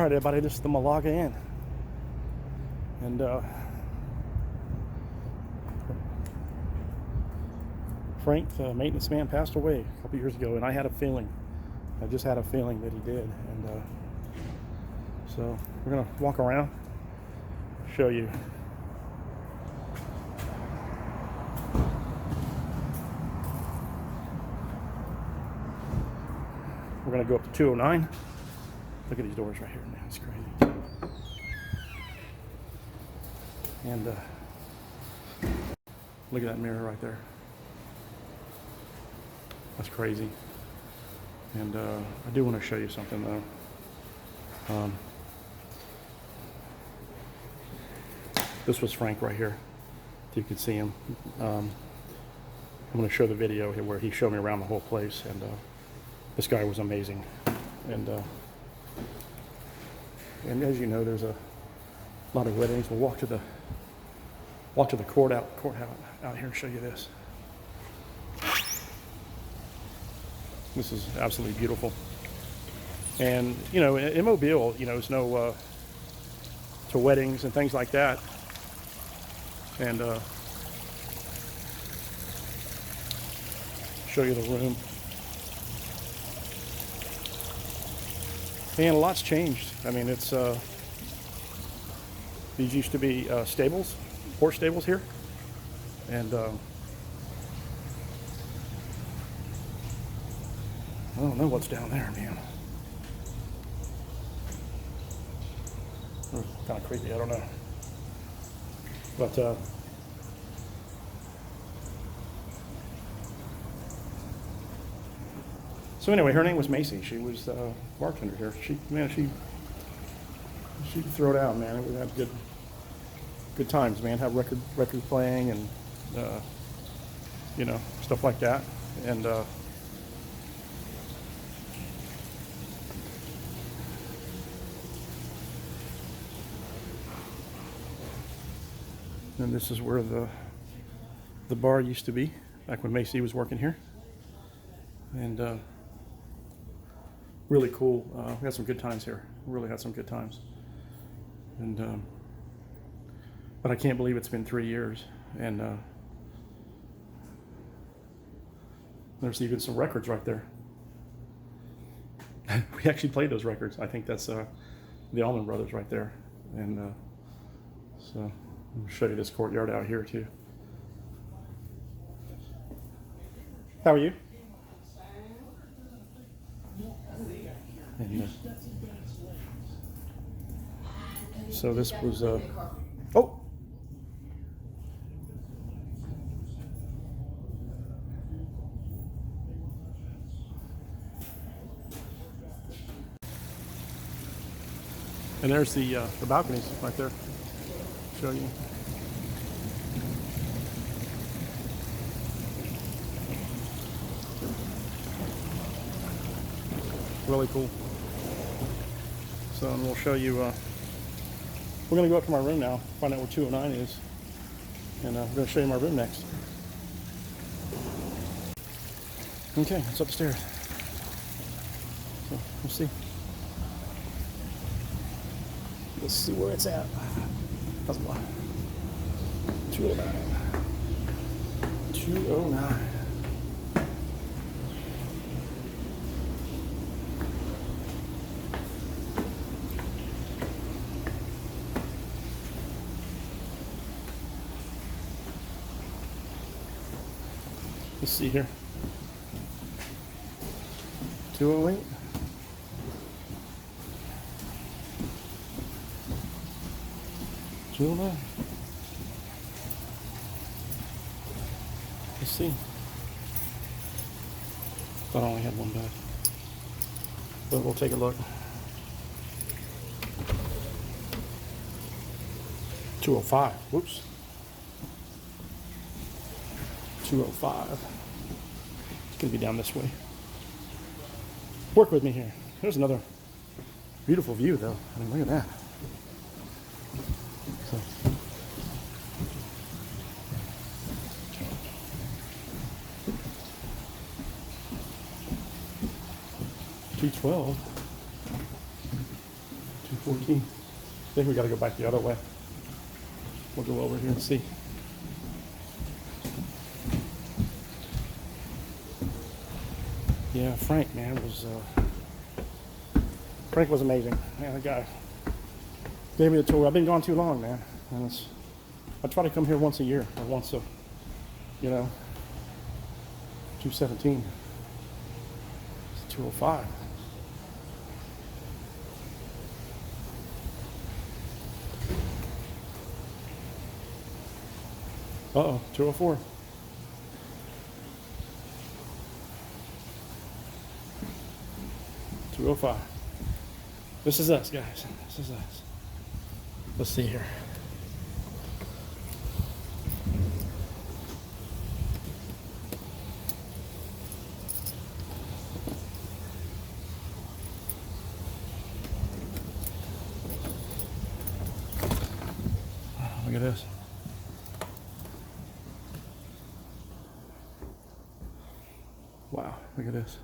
Alright everybody, this is the Malaga Inn. And Frank, the maintenance man, passed away a couple years ago, and I had a feeling. I just had a feeling that he did. And so we're gonna walk around, show you. We're gonna go up to 209. Look at these doors right here, man, it's crazy. And look at that mirror right there. That's crazy. And I do want to show you something though. This was Frank right here. If you can see him. I'm going to show the video here where he showed me around the whole place, and this guy was amazing. And as you know, there's a lot of weddings. We'll walk to the courthouse out here and show you this. This is absolutely beautiful. And you know, in Mobile, you know, there's no to weddings and things like that. And show you the room. And a lot's changed. I mean, it's these used to be stables, horse stables here, and I don't know what's down there, man. Kind of creepy, I don't know. But so anyway, her name was Macy. She was bartender here. She could throw it out, man. We had good times, man. Have record playing and you know, stuff like that. And and this is where the bar used to be back when Macy was working here. And really cool. We had some good times here. Really had some good times. And but I can't believe it's been 3 years. And there's even some records right there. We actually played those records. I think that's the Allman Brothers right there. And so I'll show you this courtyard out here too. How are you? And, so this was oh, and there's the balconies right there. Show you. Really cool. So and we'll show you, we're going to go up to my room now, find out where 209 is, and we're going to show you my room next. Okay, it's upstairs. So we'll see. Let's see where it's at. That's why. 209. 209. Let's see here. 208. Let's see. Thought I only had one bed, but we'll take a look. 205. Whoops. 205. It's gonna be down this way. Work with me here. There's another beautiful view, though. I mean, look at that. So, 212. 14. I think we got to go back the other way. We'll go over here and see. Yeah, Frank, man, Frank was amazing. Man, the guy gave me the tour. I've been gone too long, man. And I try to come here once a year, or once a, 217. It's 205. Uh-oh, 204. $205. This is us, guys. This is us. Let's see here. Look at this. Wow, look at this.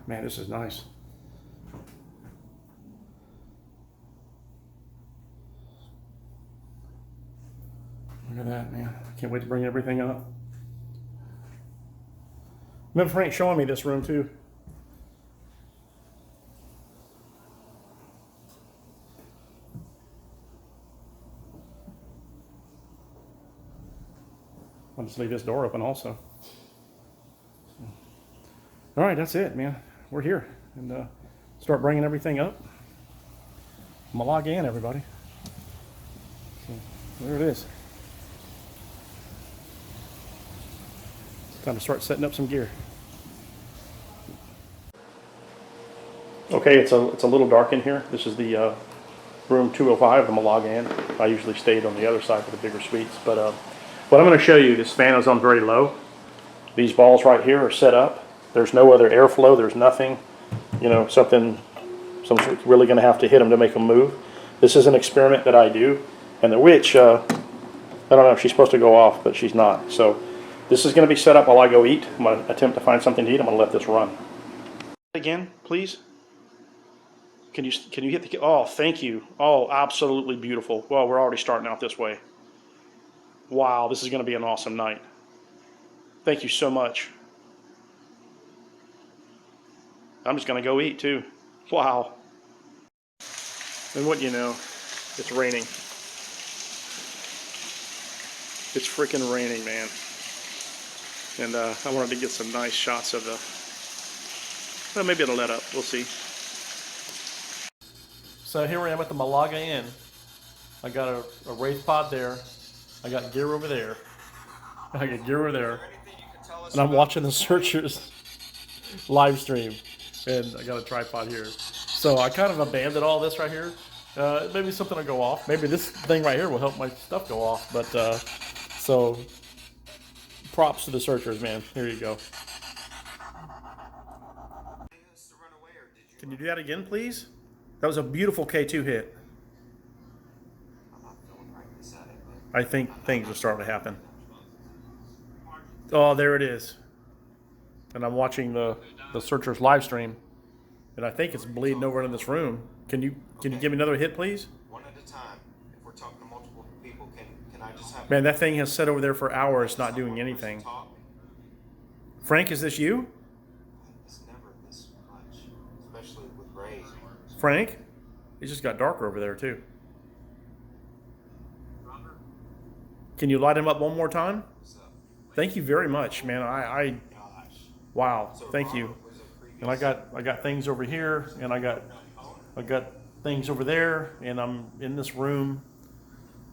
Man, this is nice. Look at that, man. I can't wait to bring everything up. Remember Frank showing me this room too. I'll just leave this door open also. All right, that's it, man. We're here, and start bringing everything up. Malaga Inn, everybody. So, there it is. Time to start setting up some gear. Okay, it's a little dark in here. This is the room 205, the Malaga Inn. I usually stayed on the other side for the bigger suites, but what I'm going to show you, this fan is on very low. These balls right here are set up. There's no other airflow. There's nothing, something's really going to have to hit them to make them move. This is an experiment that I do, and the witch, I don't know if she's supposed to go off, but she's not. So this is going to be set up while I go eat. I'm going to attempt to find something to eat. I'm going to let this run. Again, please. Can you hit the? Oh, thank you. Oh, absolutely beautiful. Well, we're already starting out this way. Wow, this is going to be an awesome night. Thank you so much. I'm just going to go eat too. Wow. And what you know, it's raining. It's freaking raining, man. And I wanted to get some nice shots of the, well, maybe it'll let up. We'll see. So here I am at the Malaga Inn. I got a wraith pod there. I got gear over there. I got gear over there. And I'm watching the Searchers live stream. And I got a tripod here. So I kind of abandoned all this right here. Maybe something will go off. Maybe this thing right here will help my stuff go off. But so props to the Searchers, man. Here you go. Can you do that again, please? That was a beautiful K2 hit. I think things are starting to happen. Oh, there it is. And I'm watching the Searchers live stream, and I think it's bleeding over in this room. Can you give me another hit, please? One at a time. If we're talking to multiple people, can I just have? Man, that thing has sat over there for hours, not doing anything. Frank, is this you? It's never this much, especially with rays. Frank, it just got darker over there too. Can you light him up one more time? Thank you very much, man. Wow, thank you. And I got things over here, and I got things over there, and I'm in this room,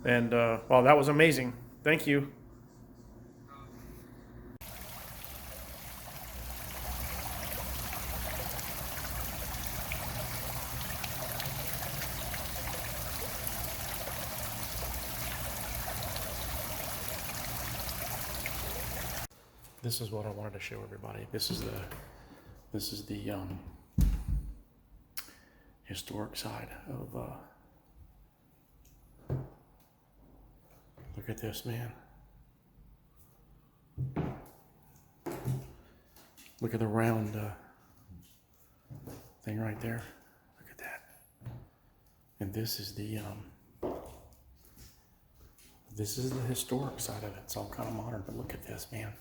and wow, that was amazing. Thank you. This is what I wanted to show everybody. This is the historic side of. Look at this, man. Look at the round thing right there. Look at that. And this is the historic side of it. It's all kind of modern, but look at this, man.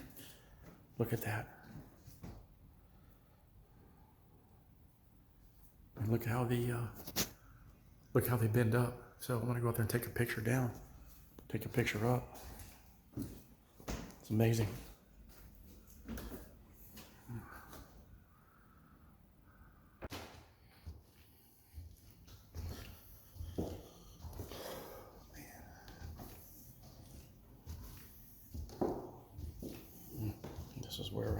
Look at that. And look how they bend up. So I'm gonna go out there and take a picture down, take a picture up. It's amazing. This is where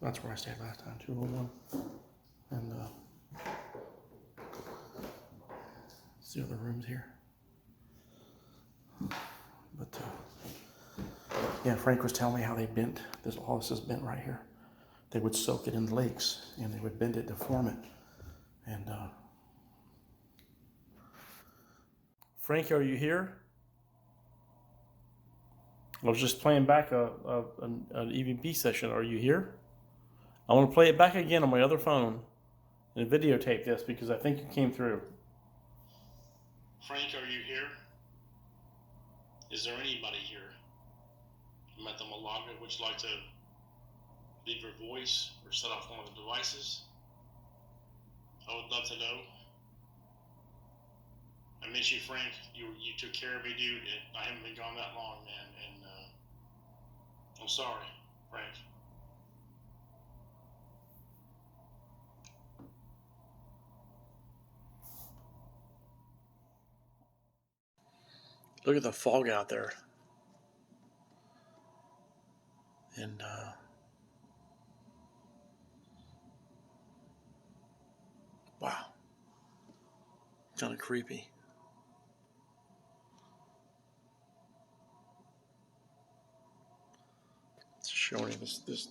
that's where I stayed last time, 201. And it's the other rooms here. But yeah, Frank was telling me how they bent this. All this is bent right here. They would soak it in the lakes and they would bend it to form it. And Frank, are you here? I was just playing back an EVP session. Are you here? I want to play it back again on my other phone and videotape this because I think you came through. Frank, are you here? Is there anybody here? I'm at the Malaga. Would you like to leave your voice or set off one of the devices? I would love to know. I miss you, Frank. You took care of me, dude. I haven't been gone that long, man. And I'm sorry, Frank. Look at the fog out there. And wow. Kind of creepy. It's showing this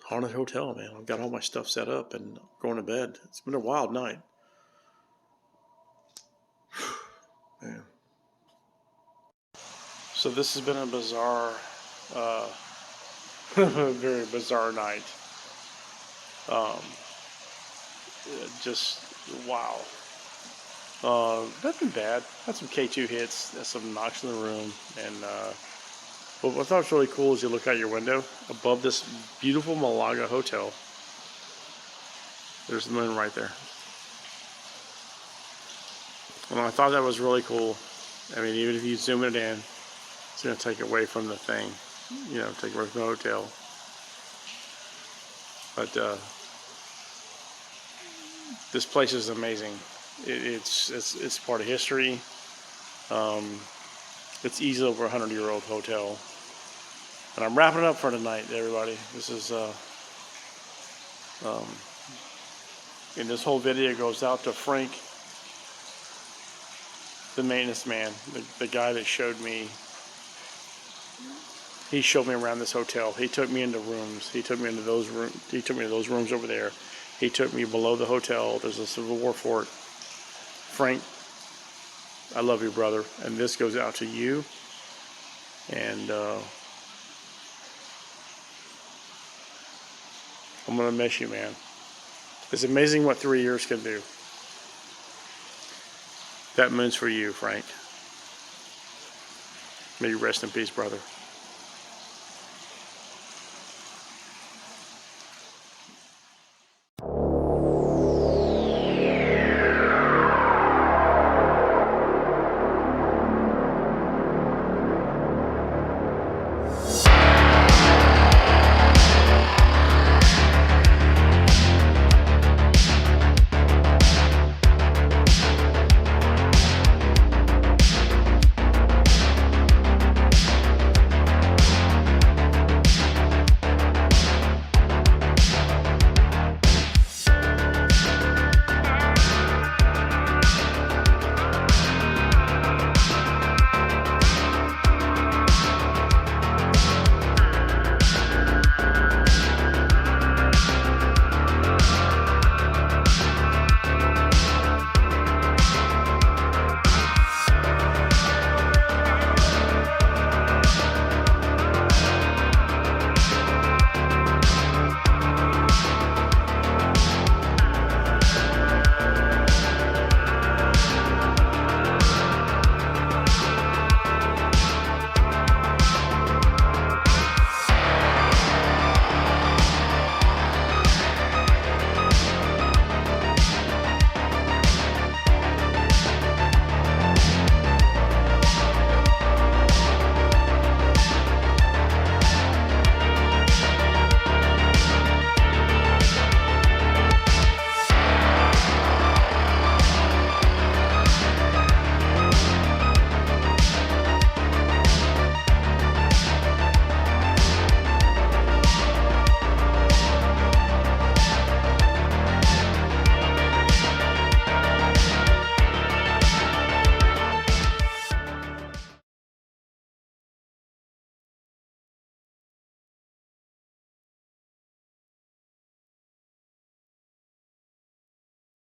haunted hotel, man. I've got all my stuff set up and going to bed. It's been a wild night. Man. So this has been a bizarre, very bizarre night. Just wow. Nothing bad. Had some K2 hits, had some knocks in the room, and what I thought was really cool is you look out your window above this beautiful Malaga hotel. There's the moon right there. And I thought that was really cool. I mean, even if you zoom it in, it's going to take away from the thing, you know, take away from the hotel. But this place is amazing. It's part of history. It's easily over 100-year-old hotel. And I'm wrapping it up for tonight, everybody. This is and this whole video goes out to Frank, the maintenance man, the guy that showed me. He showed me around this hotel. He took me into rooms. He took me into those rooms. He took me to those rooms over there. He took me below the hotel. There's a Civil War fort. Frank, I love you, brother. And this goes out to you. And I'm going to miss you, man. It's amazing what 3 years can do. That moon's for you, Frank. May you rest in peace, brother.